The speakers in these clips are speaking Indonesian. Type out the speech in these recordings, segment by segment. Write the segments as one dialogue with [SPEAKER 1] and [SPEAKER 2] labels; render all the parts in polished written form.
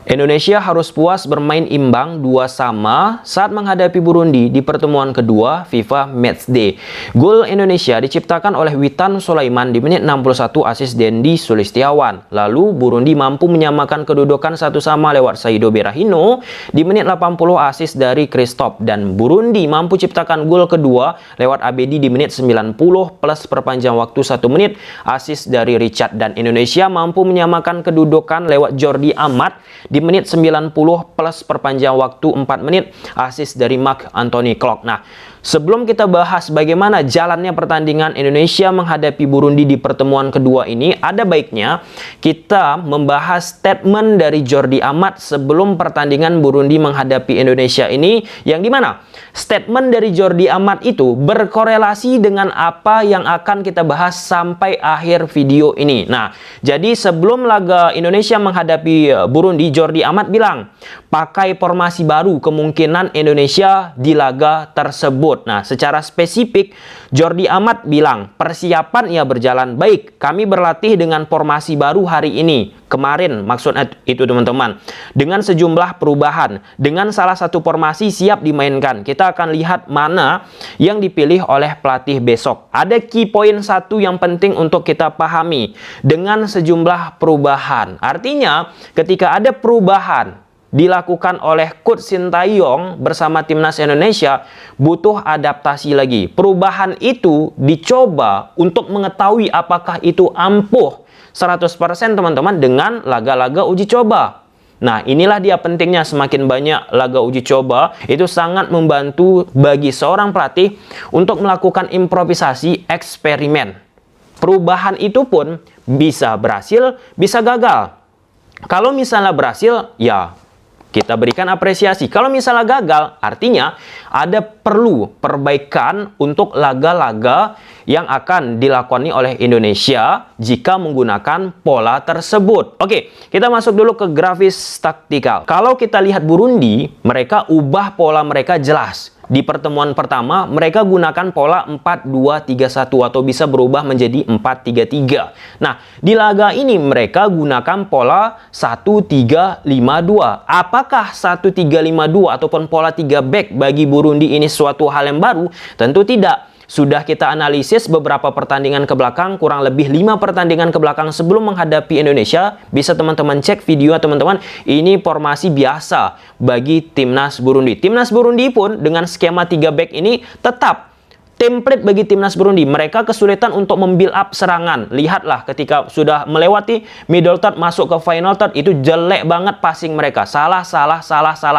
[SPEAKER 1] Indonesia harus puas bermain imbang 2-2 saat menghadapi Burundi di pertemuan kedua FIFA Matchday. Gol Indonesia diciptakan oleh Witan Sulaiman di menit 61 asis Dendi Sulistiawan. Lalu Burundi mampu menyamakan kedudukan 1-1 lewat Saido Berahino di menit 80 asis dari Christophe, dan Burundi mampu ciptakan gol kedua lewat Abedi di menit 90 plus perpanjang waktu 1 menit asis dari Richard, dan Indonesia mampu menyamakan kedudukan lewat Jordi Amat di menit 90 plus perpanjang waktu 4 menit asis dari Marc Anthony Clock. Nah, sebelum kita bahas bagaimana jalannya pertandingan Indonesia menghadapi Burundi di pertemuan kedua ini, ada baiknya kita membahas statement dari Jordi Amat sebelum pertandingan Burundi menghadapi Indonesia ini, yang dimana statement dari Jordi Amat itu berkorelasi dengan apa yang akan kita bahas sampai akhir video ini. Nah, jadi sebelum laga Indonesia menghadapi Burundi, Jordi Amat bilang pakai formasi baru kemungkinan Indonesia di laga tersebut. Nah, secara spesifik Jordi Amat bilang persiapan ia berjalan baik, kami berlatih dengan formasi baru hari ini, kemarin maksudnya itu teman-teman, dengan sejumlah perubahan, dengan salah satu formasi siap dimainkan. Kita akan lihat mana yang dipilih oleh pelatih besok. Ada key point satu yang penting untuk kita pahami, dengan sejumlah perubahan. Artinya ketika ada perubahan dilakukan oleh Coach Sintayong bersama timnas Indonesia, butuh adaptasi lagi. Perubahan itu dicoba untuk mengetahui apakah itu ampuh 100% teman-teman dengan laga-laga uji coba. Nah, inilah dia pentingnya semakin banyak laga uji coba, itu sangat membantu bagi seorang pelatih untuk melakukan improvisasi eksperimen. Perubahan itu pun bisa berhasil, bisa gagal. Kalau misalnya berhasil, ya kita berikan apresiasi. Kalau misalnya gagal, artinya ada perlu perbaikan untuk laga-laga yang akan dilakoni oleh Indonesia jika menggunakan pola tersebut. Oke, kita masuk dulu ke grafis taktikal. Kalau kita lihat Burundi, mereka ubah pola mereka jelas. Di pertemuan pertama, mereka gunakan pola 4-2-3-1 atau bisa berubah menjadi 4-3-3. Nah, di laga ini mereka gunakan pola 1-3-5-2. Apakah 1-3-5-2 ataupun pola 3 back bagi Burundi ini suatu hal yang baru? Tentu tidak. Sudah kita analisis beberapa pertandingan ke belakang, kurang lebih 5 pertandingan ke belakang sebelum menghadapi Indonesia. Bisa teman-teman cek video teman-teman. Ini formasi biasa bagi timnas Burundi. Timnas Burundi pun dengan skema 3 back ini tetap template bagi timnas Burundi. Mereka kesulitan untuk membuild up serangan. Lihatlah ketika sudah melewati middle third masuk ke final third, itu jelek banget passing mereka. Salah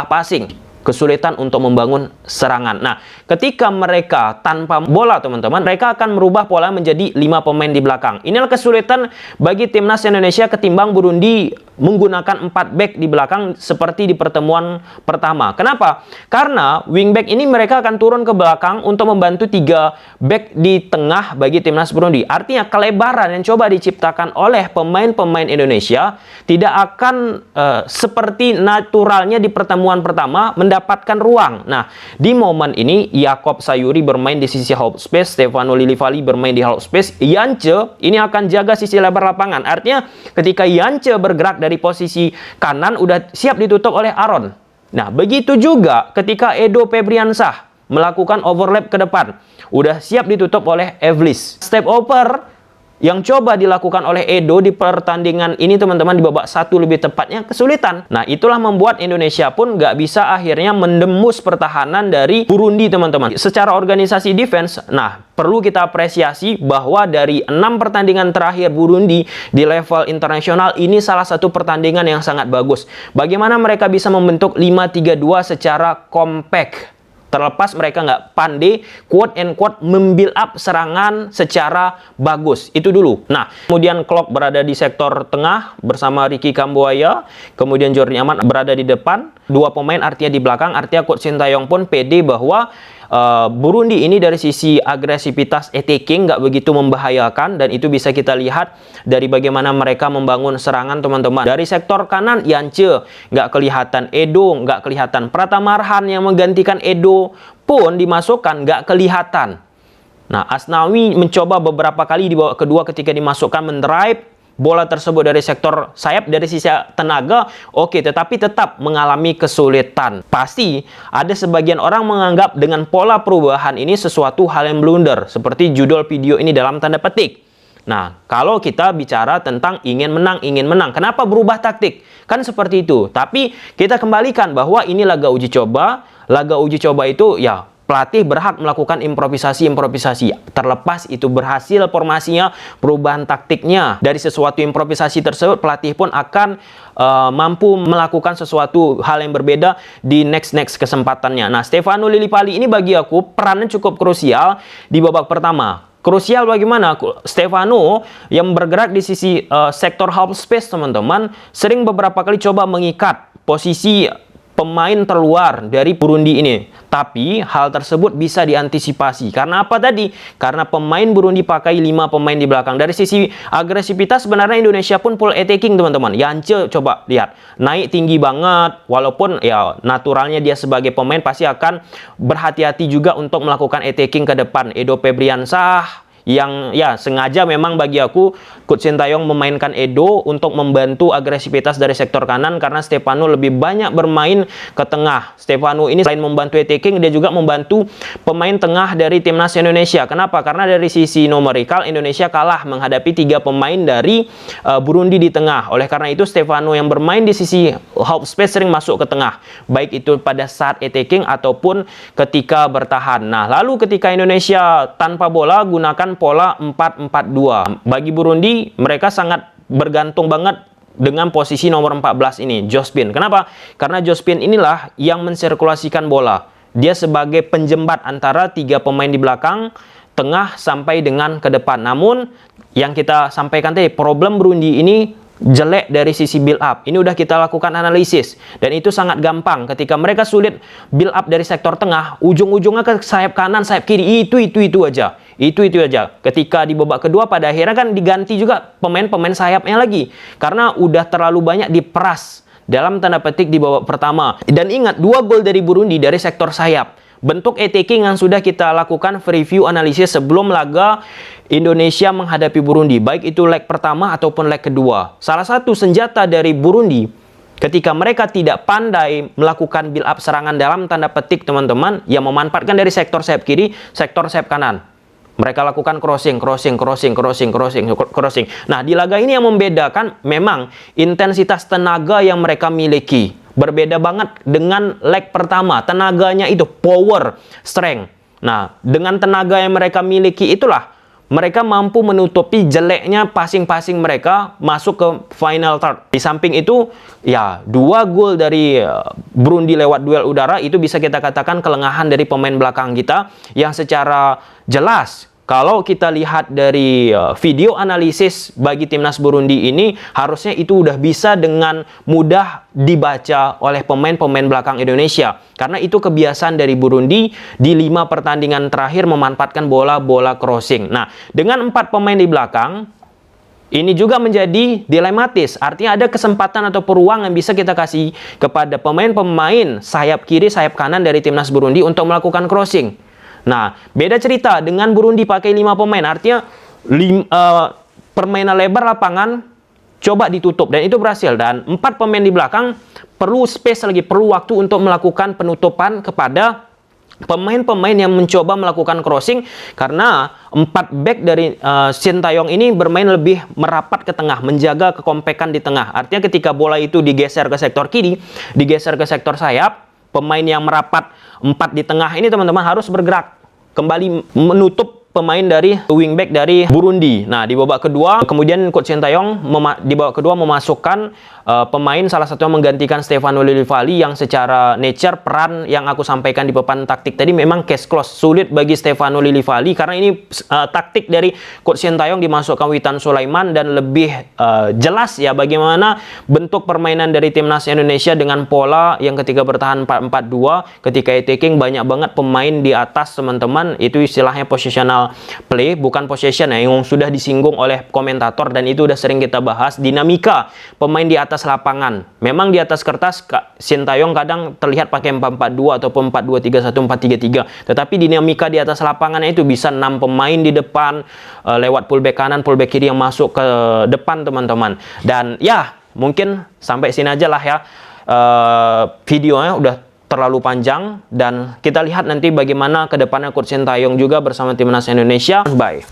[SPEAKER 1] passing. Kesulitan untuk membangun serangan. Nah, ketika mereka tanpa bola teman-teman, mereka akan merubah pola menjadi 5 pemain di belakang. Inilah kesulitan bagi timnas Indonesia ketimbang Burundi menggunakan 4 back di belakang seperti di pertemuan pertama. Kenapa? Karena wingback ini mereka akan turun ke belakang untuk membantu 3 back di tengah bagi timnas Burundi. Artinya kelebaran yang coba diciptakan oleh pemain-pemain Indonesia tidak akan seperti naturalnya di pertemuan pertama mendapatkan ruang. Nah, di momen ini Yakob Sayuri bermain di sisi half space, Stefano Lillivali bermain di half space, Yance ini akan jaga sisi lebar lapangan. Artinya ketika Yance bergerak dari posisi kanan udah siap ditutup oleh Aaron. Nah, begitu juga ketika Edo Febriansah melakukan overlap ke depan, udah siap ditutup oleh Evlis. Step over yang coba dilakukan oleh Edo di pertandingan ini teman-teman, di babak 1 lebih tepatnya kesulitan. Nah, itulah membuat Indonesia pun nggak bisa akhirnya mendembus pertahanan dari Burundi teman-teman. Secara organisasi defense, nah perlu kita apresiasi bahwa dari 6 pertandingan terakhir Burundi di level internasional, ini salah satu pertandingan yang sangat bagus. Bagaimana mereka bisa membentuk 5-3-2 secara compact. Terlepas mereka nggak pandai quote and quote membuild up serangan secara bagus. Itu dulu. Nah, kemudian Clock berada di sektor tengah bersama Ricky Kambuaya. Kemudian Jordi Amat berada di depan. 2 pemain artinya di belakang. Artinya Coach Sintayong pun pede bahwa Burundi ini dari sisi agresivitas attacking nggak begitu membahayakan, dan itu bisa kita lihat dari bagaimana mereka membangun serangan teman-teman. Dari sektor kanan Yance nggak kelihatan, Edo nggak kelihatan, Pratama Arhan yang menggantikan Edo pun dimasukkan nggak kelihatan. Nah, Asnawi mencoba beberapa kali di babak kedua ketika dimasukkan mendrive, bola tersebut dari sektor sayap dari sisi tenaga, oke, tetapi tetap mengalami kesulitan. Pasti ada sebagian orang menganggap dengan pola perubahan ini sesuatu hal yang blunder, seperti judul video ini dalam tanda petik. Nah, kalau kita bicara tentang ingin menang, kenapa berubah taktik? Kan seperti itu. Tapi kita kembalikan bahwa ini laga uji coba. Laga uji coba itu ya pelatih berhak melakukan improvisasi. Terlepas itu berhasil formasinya, perubahan taktiknya. Dari sesuatu improvisasi tersebut, pelatih pun akan mampu melakukan sesuatu hal yang berbeda di next kesempatannya. Nah, Stefano Lillipali ini bagi aku perannya cukup krusial di babak pertama. Krusial bagaimana? Stefano yang bergerak di sisi sektor half space, teman-teman, sering beberapa kali coba mengikat posisi pemain terluar dari Burundi ini. Tapi hal tersebut bisa diantisipasi. Karena apa tadi? Karena pemain Burundi pakai 5 pemain di belakang. Dari sisi agresivitas sebenarnya Indonesia pun full attacking, teman-teman. Yance coba lihat, naik tinggi banget. Walaupun ya naturalnya dia sebagai pemain pasti akan berhati-hati juga untuk melakukan attacking ke depan. Edo Febriansah yang ya sengaja memang bagi aku Coach Sintayong memainkan Edo untuk membantu agresivitas dari sektor kanan, karena Stefano lebih banyak bermain ke tengah. Stefano ini selain membantu attacking, dia juga membantu pemain tengah dari timnas Indonesia. Kenapa? Karena dari sisi numerikal Indonesia kalah menghadapi 3 pemain dari Burundi di tengah. Oleh karena itu Stefano yang bermain di sisi half space sering masuk ke tengah, baik itu pada saat attacking ataupun ketika bertahan. Nah, lalu ketika Indonesia tanpa bola, gunakan pola 4-4-2. Bagi Burundi, mereka sangat bergantung banget dengan posisi nomor 14 ini, Jospin. Kenapa? Karena Jospin inilah yang mensirkulasikan bola. Dia sebagai penjembat antara 3 pemain di belakang, tengah, sampai dengan ke depan. Namun, yang kita sampaikan tadi, problem Burundi ini jelek dari sisi build up. Ini udah kita lakukan analisis, dan itu sangat gampang. Ketika mereka sulit build up dari sektor tengah, ujung-ujungnya ke sayap kanan, sayap kiri, itu aja. Itu aja. Ketika di babak kedua pada akhirnya kan diganti juga pemain-pemain sayapnya lagi, karena udah terlalu banyak diperas dalam tanda petik di babak pertama. Dan ingat, 2 gol dari Burundi dari sektor sayap. Bentuk attacking yang sudah kita lakukan review analisis sebelum laga Indonesia menghadapi Burundi, baik itu leg pertama ataupun leg kedua. Salah satu senjata dari Burundi ketika mereka tidak pandai melakukan build up serangan dalam tanda petik, teman-teman, yang memanfaatkan dari sektor sayap kiri, sektor sayap kanan. Mereka lakukan crossing. Nah, di laga ini yang membedakan memang intensitas tenaga yang mereka miliki. Berbeda banget dengan leg pertama. Tenaganya itu power, strength. Nah, dengan tenaga yang mereka miliki itulah mereka mampu menutupi jeleknya passing-passing mereka masuk ke final third. Di samping itu, ya 2 gol dari Burundi lewat duel udara itu bisa kita katakan kelengahan dari pemain belakang kita, yang secara jelas kalau kita lihat dari video analisis bagi timnas Burundi ini, harusnya itu udah bisa dengan mudah dibaca oleh pemain-pemain belakang Indonesia. Karena itu kebiasaan dari Burundi di 5 pertandingan terakhir memanfaatkan bola-bola crossing. Nah, dengan 4 pemain di belakang, ini juga menjadi dilematis. Artinya ada kesempatan atau peluang yang bisa kita kasih kepada pemain-pemain sayap kiri, sayap kanan dari timnas Burundi untuk melakukan crossing. Nah, beda cerita dengan Burundi pakai 5 pemain. Artinya permainan lebar lapangan coba ditutup, dan itu berhasil. Dan 4 pemain di belakang perlu space lagi, perlu waktu untuk melakukan penutupan kepada pemain-pemain yang mencoba melakukan crossing, karena 4 back dari Sintayong ini bermain lebih merapat ke tengah, menjaga kekompakan di tengah. Artinya ketika bola itu digeser ke sektor kiri, digeser ke sektor sayap, pemain yang merapat 4 di tengah ini, teman-teman, harus bergerak kembali menutup pemain dari wingback dari Burundi. Nah, di babak kedua kemudian Coach Sintayong di babak kedua memasukkan pemain, salah satunya menggantikan Stefano Lillipali, yang secara nature peran yang aku sampaikan di papan taktik tadi memang case close, sulit bagi Stefano Lillipali, karena ini taktik dari Coach Sintayong dimasukkan Witan Sulaiman, dan lebih jelas ya bagaimana bentuk permainan dari timnas Indonesia dengan pola yang ketika bertahan 4-4-2, ketika attacking banyak banget pemain di atas, teman-teman. Itu istilahnya positional play, bukan possession ya, yang sudah disinggung oleh komentator, dan itu udah sering kita bahas. Dinamika pemain di atas atas lapangan. Memang di atas kertas Sintayong kadang terlihat pakai 4-4-2 ataupun 4-2-3-1, 4-3-3. Tetapi dinamika di atas lapangan itu bisa 6 pemain di depan, lewat fullback kanan, fullback kiri yang masuk ke depan, teman-teman. Dan ya, mungkin sampai sini aja lah ya. Videonya udah terlalu panjang, dan kita lihat nanti bagaimana ke depannya Coach Sintayong juga bersama timnas Indonesia. Bye.